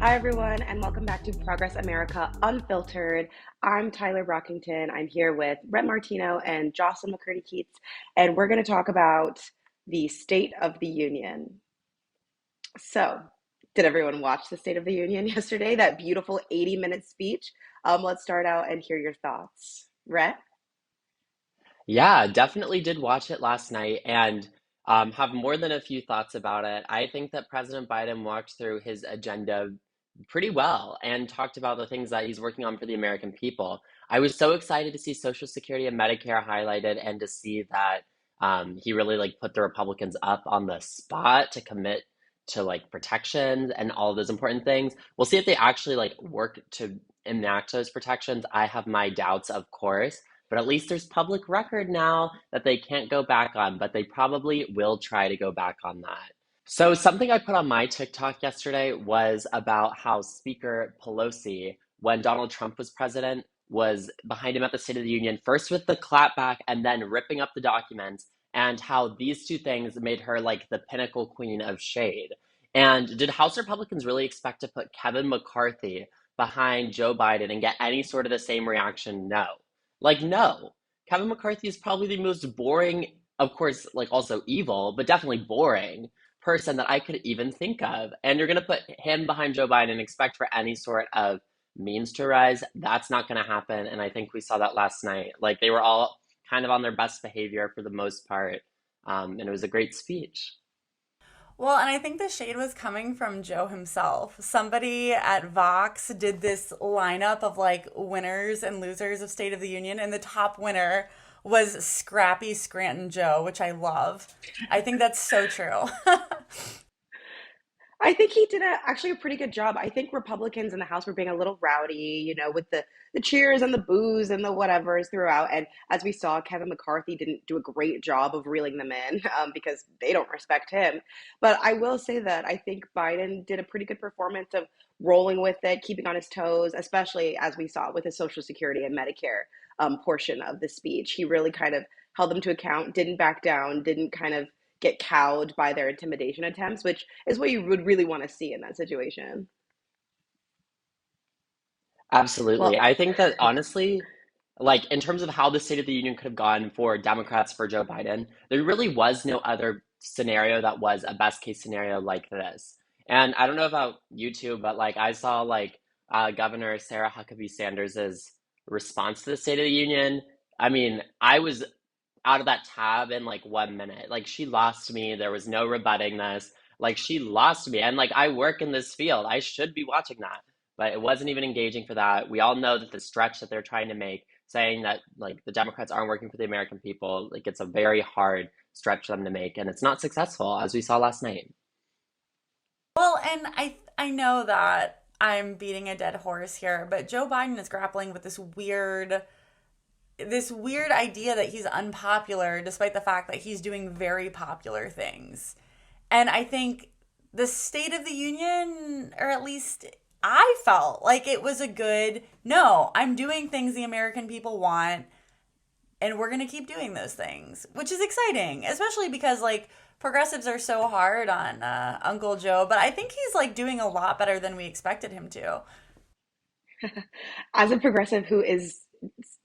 Hi, everyone, and welcome back to Progress America Unfiltered. I'm Tyler Brockington. I'm here with Rhett Martino and Jocelyn McCurdy Keats, and we're going to talk about the State of the Union. So, did everyone watch the State of the Union yesterday? That beautiful 80-minute speech? Let's start out and hear your thoughts. Rhett? Yeah, definitely did watch it last night and have more than a few thoughts about it. I think that President Biden walked through his agenda pretty well and talked about the things that he's working on for the American people. I was so excited to see Social Security and Medicare highlighted and to see that he really put the Republicans up on the spot to commit to protections and all of those important things. We'll see if they actually work to enact those protections. I have my doubts, of course, but at least there's public record now that they can't go back on, but they probably will try to go back on that. So, something I put on my TikTok yesterday was about how Speaker Pelosi, when Donald Trump was president, was behind him at the State of the Union, first with the clapback and then ripping up the documents, and how these two things made her like the pinnacle queen of shade. And did House Republicans really expect to put Kevin McCarthy behind Joe Biden and get any sort of the same reaction? No. No. Kevin McCarthy is probably the most boring, of course, also evil, but definitely boring person that I could even think of. And you're going to put him behind Joe Biden and expect for any sort of memes to rise. That's not going to happen. And I think we saw that last night. They were all kind of on their best behavior for the most part. And it was a great speech. Well, and I think the shade was coming from Joe himself. Somebody at Vox did this lineup of winners and losers of State of the Union, and the top winner was Scrappy Scranton Joe, which I love. I think that's so true. I think he did actually a pretty good job. I think Republicans in the House were being a little rowdy, with the cheers and the boos and the whatevers throughout. And as we saw, Kevin McCarthy didn't do a great job of reeling them in because they don't respect him. But I will say that I think Biden did a pretty good performance of rolling with it, keeping on his toes, especially as we saw with his Social Security and Medicare portion of the speech. He really kind of held them to account, didn't back down, didn't kind of get cowed by their intimidation attempts, which is what you would really want to see in that situation. Absolutely. Well, I think that honestly, in terms of how the State of the Union could have gone for Democrats for Joe Biden, there really was no other scenario that was a best case scenario like this. And I don't know about you two, but I saw Governor Sarah Huckabee Sanders's response to the State of the Union. I mean, I was out of that tab in 1 minute. She lost me. There was no rebutting this. She lost me. And I work in this field. I should be watching that. But it wasn't even engaging for that. We all know that the stretch that they're trying to make, saying that the Democrats aren't working for the American people, it's a very hard stretch for them to make, and it's not successful, as we saw last night. Well, and I know that I'm beating a dead horse here, but Joe Biden is grappling with this weird idea that he's unpopular despite the fact that he's doing very popular things. And I think the State of the Union, or at least I felt like it was a good, no, I'm doing things the American people want, and we're going to keep doing those things, which is exciting, especially because progressives are so hard on Uncle Joe, but I think he's doing a lot better than we expected him to. as a progressive who is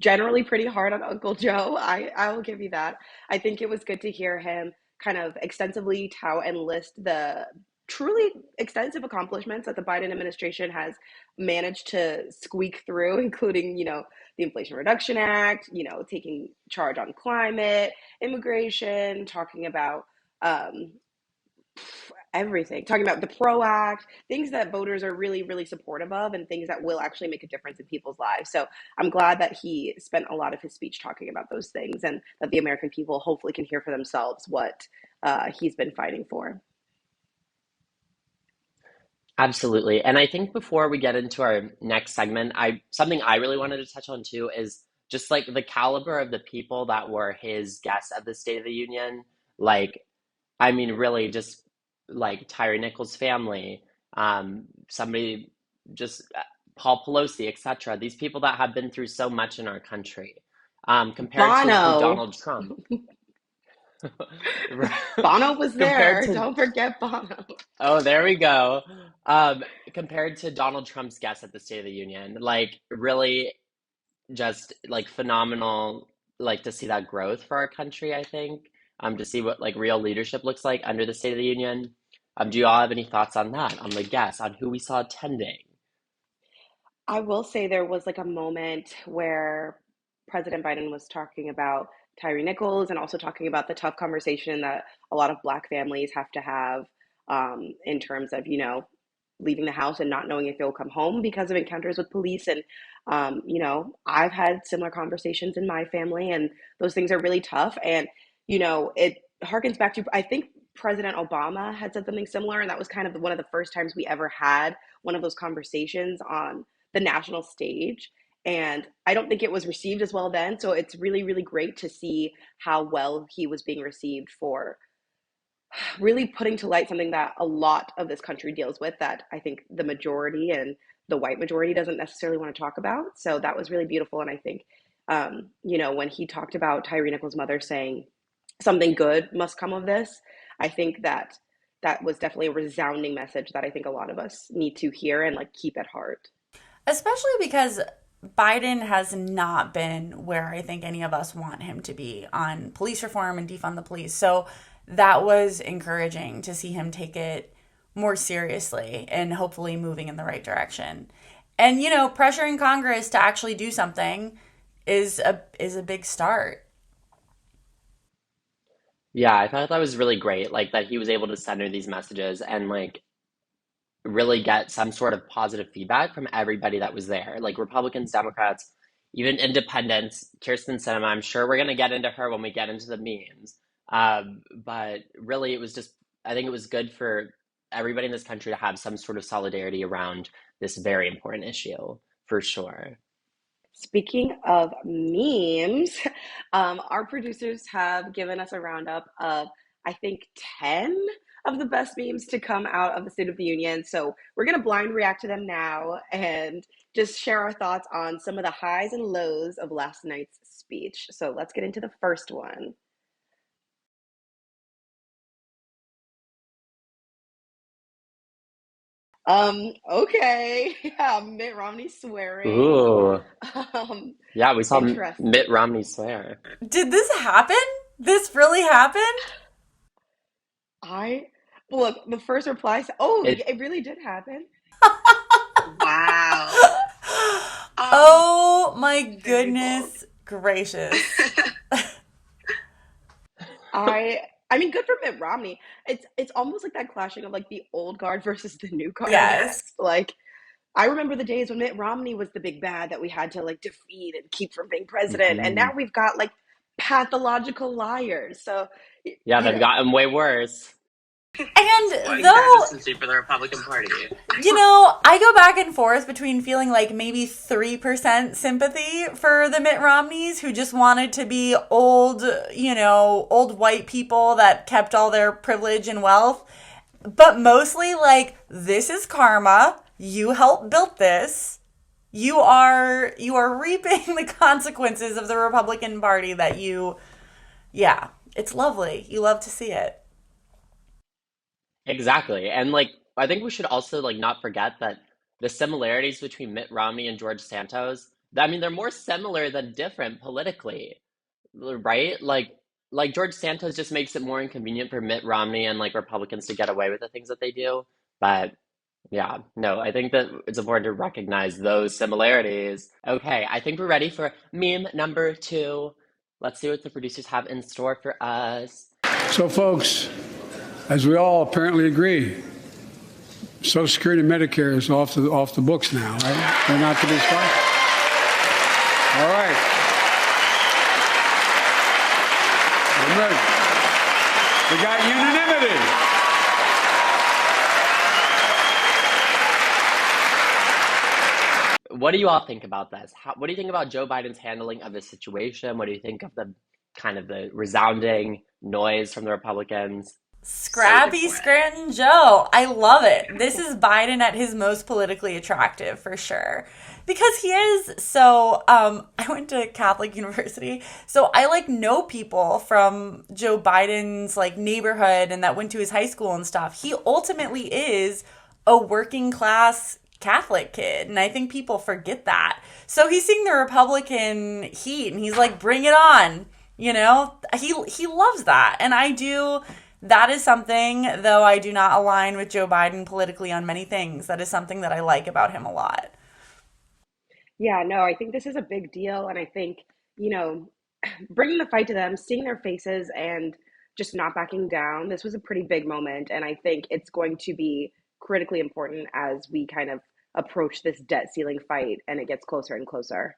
generally pretty hard on Uncle Joe, I will give you that. I think it was good to hear him kind of extensively tout and list the truly extensive accomplishments that the Biden administration has managed to squeak through, including, the Inflation Reduction Act, taking charge on climate, immigration, talking about um, everything, talking about the PRO Act, things that voters are really, really supportive of and things that will actually make a difference in people's lives. So I'm glad that he spent a lot of his speech talking about those things and that the American people hopefully can hear for themselves what he's been fighting for. Absolutely. And I think before we get into our next segment, I something I really wanted to touch on too is just the caliber of the people that were his guests at the State of the Union. Like, I mean, really just Tyre Nichols' family, somebody just Paul Pelosi, etc. These people that have been through so much in our country, compared to Bono. Donald Trump. Bono was Compared there. to, Don't forget Bono. oh, there we go. Compared to Donald Trump's guest at the State of the Union, like really just like phenomenal, like to see that growth for our country, I think. To see what like real leadership looks like under the State of the Union. Do you all have any thoughts on that, on the guests, on who we saw attending? I will say there was like a moment where President Biden was talking about Tyree Nichols and also talking about the tough conversation that a lot of Black families have to have in terms of, leaving the house and not knowing if you'll come home because of encounters with police. And, I've had similar conversations in my family, and those things are really tough. And, it harkens back to, I think President Obama had said something similar, and that was kind of one of the first times we ever had one of those conversations on the national stage. And I don't think it was received as well then. So it's really, really great to see how well he was being received for really putting to light something that a lot of this country deals with that I think the majority and the white majority doesn't necessarily want to talk about. So that was really beautiful. And I think, when he talked about Tyree Nichols' mother saying something good must come of this, I think that that was definitely a resounding message that I think a lot of us need to hear and like keep at heart. Especially because Biden has not been where I think any of us want him to be on police reform and defund the police. So that was encouraging to see him take it more seriously and hopefully moving in the right direction. And pressuring Congress to actually do something is a big start. Yeah, I thought that was really great, like that he was able to center these messages and like really get some sort of positive feedback from everybody that was there, like Republicans, Democrats, even independents. Kirsten Sinema, I'm sure we're gonna get into her when we get into the memes. But really, it was just, I think it was good for everybody in this country to have some sort of solidarity around this very important issue, for sure. Speaking of memes, our producers have given us a roundup of, I think, 10 of the best memes to come out of the State of the Union. So we're going to blind react to them now and just share our thoughts on some of the highs and lows of last night's speech. So let's get into the first one. Okay. Yeah, Mitt Romney swearing. Ooh, Um, yeah, we saw Interesting. Mitt Romney swear. Did this happen? This really happened? I look, the first reply said, "Oh, It, it really did happen." Wow. Um, Oh my Very bold. goodness gracious. I I mean, good for Mitt Romney. It's almost like that clashing of like the old guard versus the new guard, I guess. Yes. Like I remember the days when Mitt Romney was the big bad that we had to like defeat and keep from being president, and now mhm. we've got like pathological liars. So, Yeah, you they've know, gotten way worse. And Exploding though, consistency for the Republican Party. I go back and forth between feeling like maybe 3% sympathy for the Mitt Romneys who just wanted to be old, old white people that kept all their privilege and wealth, but mostly like, this is karma. You helped build this. You are reaping the consequences of the Republican Party that yeah, it's lovely. You love to see it. Exactly. And like I think we should also like not forget that the similarities between Mitt Romney and George Santos, I mean, they're more similar than different politically, right? Like George Santos just makes it more inconvenient for Mitt Romney and like Republicans to get away with the things that they do. But yeah, no, I think that it's important to recognize those similarities. Okay, I think we're ready for meme number two. Let's see what the producers have in store for us. So, folks, as we all apparently agree, Social Security and Medicare is off the books now, right? They're not to be started. All right, I'm ready. We got unanimity. What do you all think about this? What do you think about Joe Biden's handling of the situation? What do you think of the kind of the resounding noise from the Republicans? So Scrappy different. Scranton Joe. I love it. This is Biden at his most politically attractive for sure. Because he is so I went to Catholic university, so I like know people from Joe Biden's like neighborhood and that went to his high school and stuff. He ultimately is a working class Catholic kid, and I think people forget that. So he's seeing the Republican heat and he's like, bring it on. He loves that. And I do. That is something, though I do not align with Joe Biden politically on many things, that is something that I like about him a lot. Yeah, no, I think this is a big deal. And I think, you know, bringing the fight to them, seeing their faces and just not backing down, this was a pretty big moment. And I think it's going to be critically important as we kind of approach this debt ceiling fight and it gets closer and closer.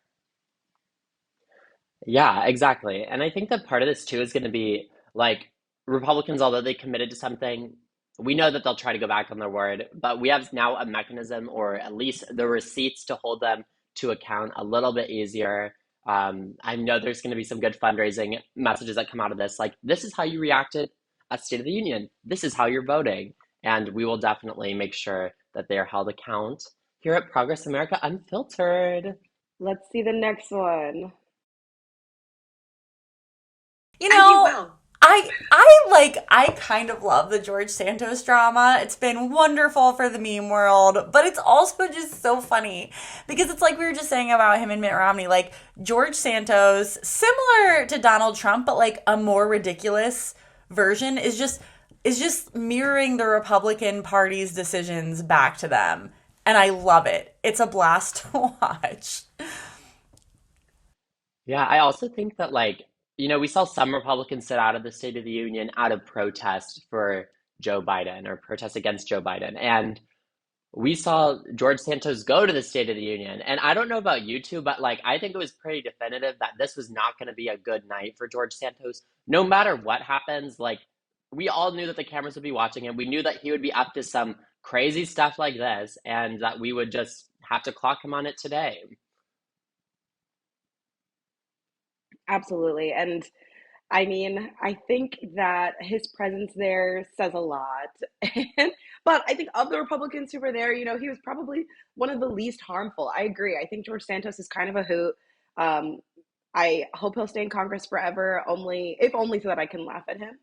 Yeah, exactly. And I think that part of this too is going to be like Republicans, although they committed to something, we know that they'll try to go back on their word, but we have now a mechanism or at least the receipts to hold them to account a little bit easier. I know there's going to be some good fundraising messages that come out of this. Like, this is how you reacted at State of the Union. This is how you're voting. And we will definitely make sure that they are held account here at Progress America Unfiltered. Let's see the next one. You And you know, will. I kind of love the George Santos drama. It's been wonderful for the meme world, but it's also just so funny because it's like we were just saying about him and Mitt Romney, like George Santos, similar to Donald Trump, but like a more ridiculous version is just mirroring the Republican Party's decisions back to them. And I love it. It's a blast to watch. Yeah, I also think that we saw some Republicans sit out of the State of the Union out of protest for Joe Biden or protest against Joe Biden. And we saw George Santos go to the State of the Union. And I don't know about you two, but I think it was pretty definitive that this was not going to be a good night for George Santos. No matter what happens, we all knew that the cameras would be watching him. We knew that he would be up to some crazy stuff like this and that we would just have to clock him on it today. Absolutely. And I mean, I think that his presence there says a lot. And, but I think of the Republicans who were there, he was probably one of the least harmful. I agree. I think George Santos is kind of a hoot. Um, I hope he'll stay in Congress forever, only if only so that I can laugh at him.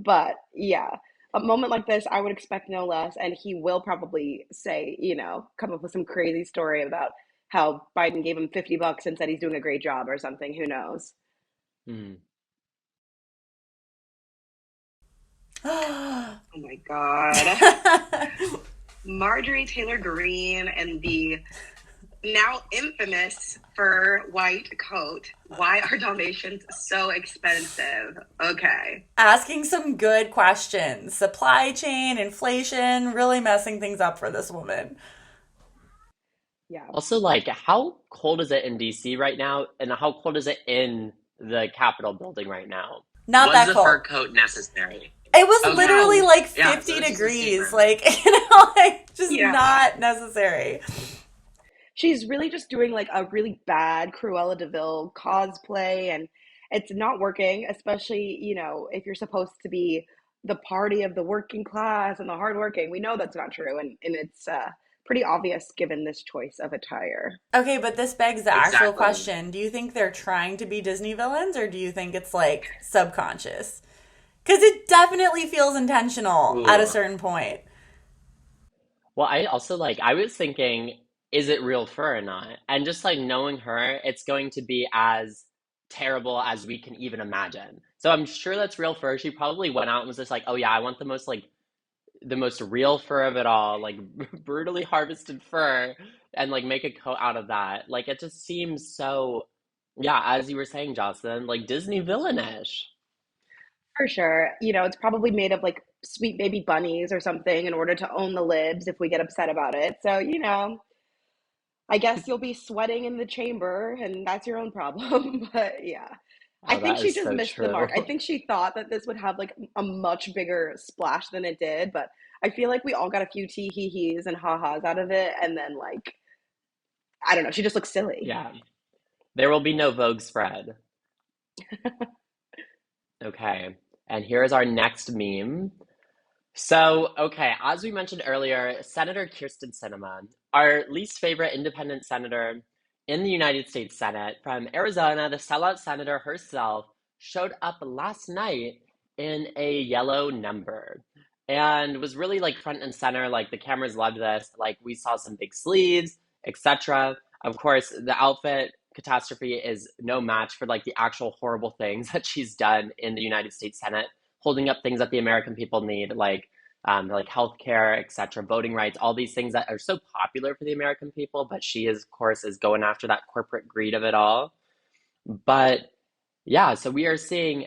But yeah, a moment like this, I would expect no less. And he will probably say, come up with some crazy story about how Biden gave him $50 and said he's doing a great job or something. Who knows? Hmm. Oh my God. Marjorie Taylor Greene and the now infamous fur white coat. Why are Dalmatians so expensive? Okay. Asking some good questions. Supply chain, inflation, really messing things up for this woman. Yeah. Also, how cold is it in DC right now? And how cold is it in the Capitol building right now? Not Was that the cold. fur coat necessary? It was Okay. literally like Yeah, 50 so it's just a degrees. steamer. Just Yeah. not necessary. She's really just doing like a really bad Cruella DeVille cosplay, and it's not working, especially, if you're supposed to be the party of the working class and the hardworking. We know that's not true, and it's pretty obvious given this choice of attire. Okay, but this begs the actual Exactly. question. Do you think they're trying to be Disney villains or do you think it's like subconscious? Because it definitely feels intentional at a Ooh. certain point. Well, I also I was thinking, is it real fur or not? And just knowing her, it's going to be as terrible as we can even imagine. So I'm sure that's real fur. She probably went out and was just like, oh yeah, I want the most real fur of it all, brutally harvested fur, and make a coat out of that. It just seems so, yeah, as you were saying, Jocelyn, Disney villainish. For sure. It's probably made of like sweet baby bunnies or something in order to own the libs if we get upset about it. So, I guess you'll be sweating in the chamber and that's your own problem. But yeah, I Oh, think that she is just so missed the true. mark. I think she thought that this would have like a much bigger splash than it did. But I feel like we all got a few tee hee hees and ha ha's out of it. And then, I don't know, she just looks silly. Yeah, there will be no Vogue spread. Okay, and here is our next meme. So, okay, as we mentioned earlier, Senator Kirsten Sinema, our least favorite independent senator in the United States Senate from Arizona, the sellout senator herself, showed up last night in a yellow number and was really like front and center. Like the cameras loved this. Like we saw some big sleeves, etc. Of course, the outfit catastrophe is no match for like the actual horrible things that she's done in the United States Senate, holding up things that the American people need, like healthcare, etc., voting rights, all these things that are so popular for the American people. But she is, of course, is going after that corporate greed of it all. But yeah, so we are seeing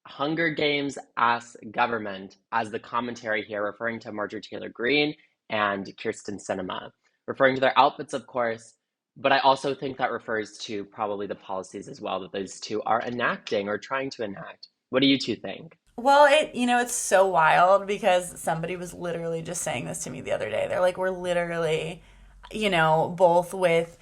Hunger Games as government as the commentary here, referring to Marjorie Taylor Greene and Kirsten Sinema, referring to their outfits, of course. But I also think that refers to probably the policies as well that those two are enacting or trying to enact. What do you two think? Well, it's so wild because somebody was literally just saying this to me the other day. They're like, we're literally, both with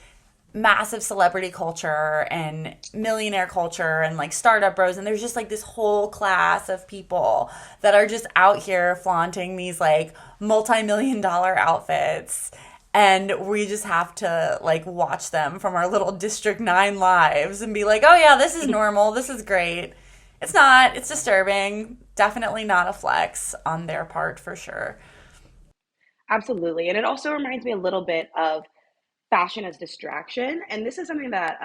massive celebrity culture and millionaire culture and like startup bros. And there's just like this whole class of people that are just out here flaunting these like multi-million dollar outfits. And we just have to like watch them from our little District 9 lives and be like, oh yeah, this is normal. This is great. It's not. It's disturbing. Definitely not a flex on their part for sure. Absolutely. And it also reminds me a little bit of fashion as distraction. And this is something that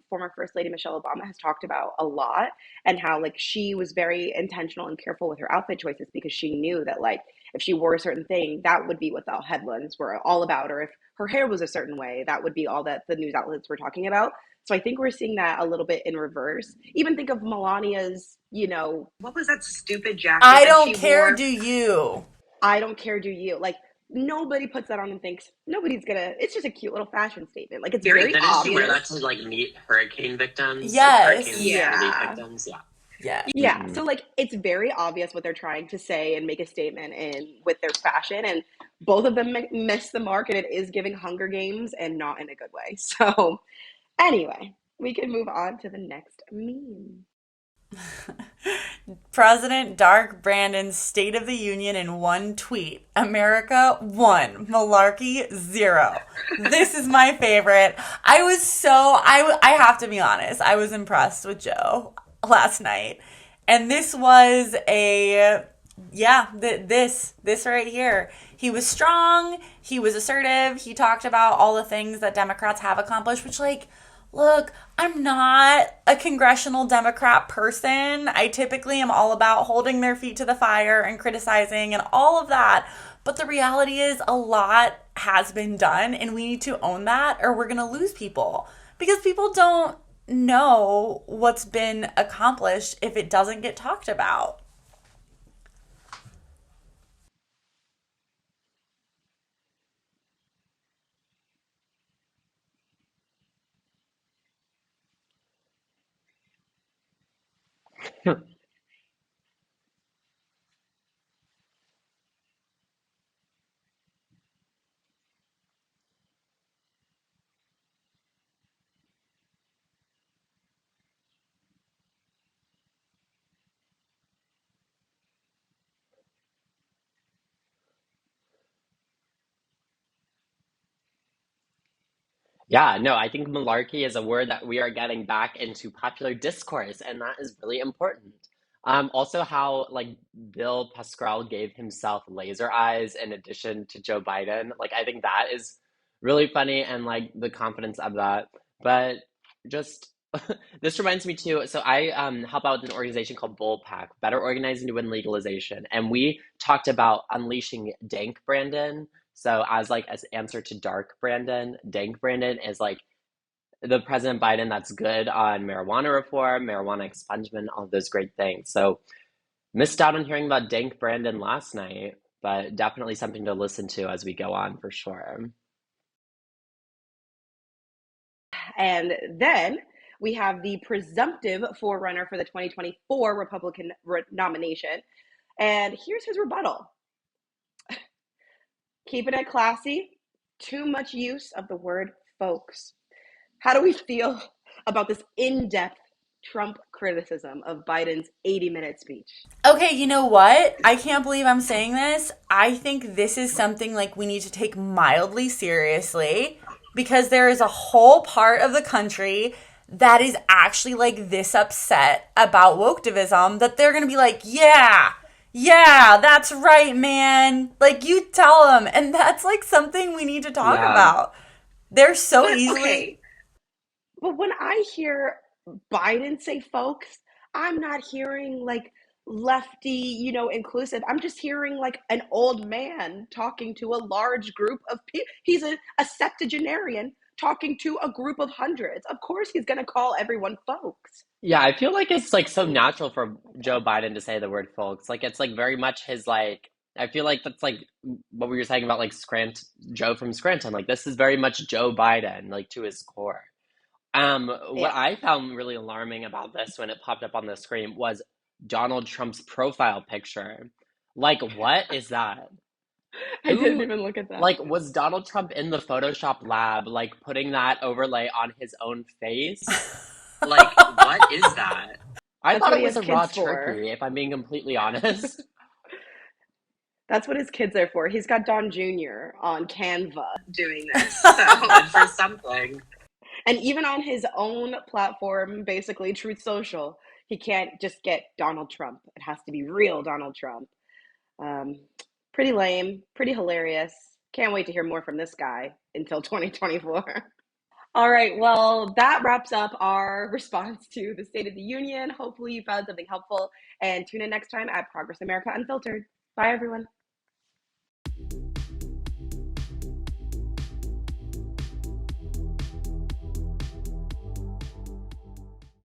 former First Lady Michelle Obama has talked about a lot, and how like she was very intentional and careful with her outfit choices because she knew that like if she wore a certain thing, that would be what the headlines were all about. Or if her hair was a certain way, that would be all that the news outlets were talking about. So I think we're seeing that a little bit in reverse. Even think of Melania's, what was that stupid jacket I that don't she care, wore? do you? I don't care, do you? Like nobody puts that on and thinks nobody's gonna. It's just a cute little fashion statement. Like it's Very very Then did she wear that obvious. to like meet hurricane victims, like hurricane Yes. relief Yeah. victims? Yeah. Yeah. Yeah. So like it's very obvious what they're trying to say and make a statement in with their fashion, and both of them miss the mark, and it is giving Hunger Games and not in a good way. So anyway, we can move on to the next meme. President Dark Brandon's State of the Union in one tweet. America 1, malarkey 0. This is my favorite. I have to be honest, I was impressed with Joe last night. And this was this right here. He was strong, he was assertive, he talked about all the things that Democrats have accomplished, which like, look, I'm not a congressional Democrat person. I typically am all about holding their feet to the fire and criticizing and all of that. But the reality is a lot has been done and we need to own that or we're going to lose people because people don't know what's been accomplished if it doesn't get talked about. Yeah, no, I think malarkey is a word that we are getting back into popular discourse, and that is really important. Also, how like Bill Pascrell gave himself laser eyes in addition to Joe Biden. Like, I think that is really funny, and like the confidence of that. But just this reminds me too. So I help out with an organization called Bullpack, Better Organizing to Win Legalization, and we talked about unleashing Dank Brandon. So as like as answer to Dark Brandon, Dank Brandon is like the President Biden that's good on marijuana reform, marijuana expungement, all of those great things. So missed out on hearing about Dank Brandon last night, but definitely something to listen to as we go on for sure. And then we have the presumptive forerunner for the 2024 Republican nomination. And here's his rebuttal. Keeping it classy, too much use of the word folks. How do we feel about this in-depth Trump criticism of Biden's 80-minute speech. Okay, you know what? I can't believe I'm saying this. I think this is something like we need to take mildly seriously because there is a whole part of the country that is actually like this upset about wokeism that they're going to be like, yeah, yeah, that's right, man. Like you tell them. And that's like something we need to talk Yeah. about. They're so But easily. okay, but when I hear Biden say folks, I'm not hearing like lefty, inclusive. I'm just hearing like an old man talking to a large group of people. He's a septuagenarian talking to a group of hundreds. Of course, he's going to call everyone folks. Yeah, I feel like it's like so natural for Joe Biden to say the word folks. Like it's like very much his like I feel like that's like what we were saying about like Scranton, Joe from Scranton. Like this is very much Joe Biden, like to his core. What Yeah, I found really alarming about this when it popped up on the screen was Donald Trump's profile picture. Like, what is that? I didn't Who, even look at that. like, was Donald Trump in the Photoshop lab, like, putting that overlay on his own face? Like, what is that? I That's thought what it he was has a raw kids for. turkey, if I'm being completely honest. That's what his kids are for. He's got Don Jr. on Canva doing this. Good So, for something. and even on his own platform, basically Truth Social, he can't just get Donald Trump. It has to be real Donald Trump. Um, Pretty lame, pretty hilarious. Can't wait to hear more from this guy until 2024. All right, well, that wraps up our response to the State of the Union. Hopefully, you found something helpful and tune in next time at Progress America Unfiltered. Bye, everyone.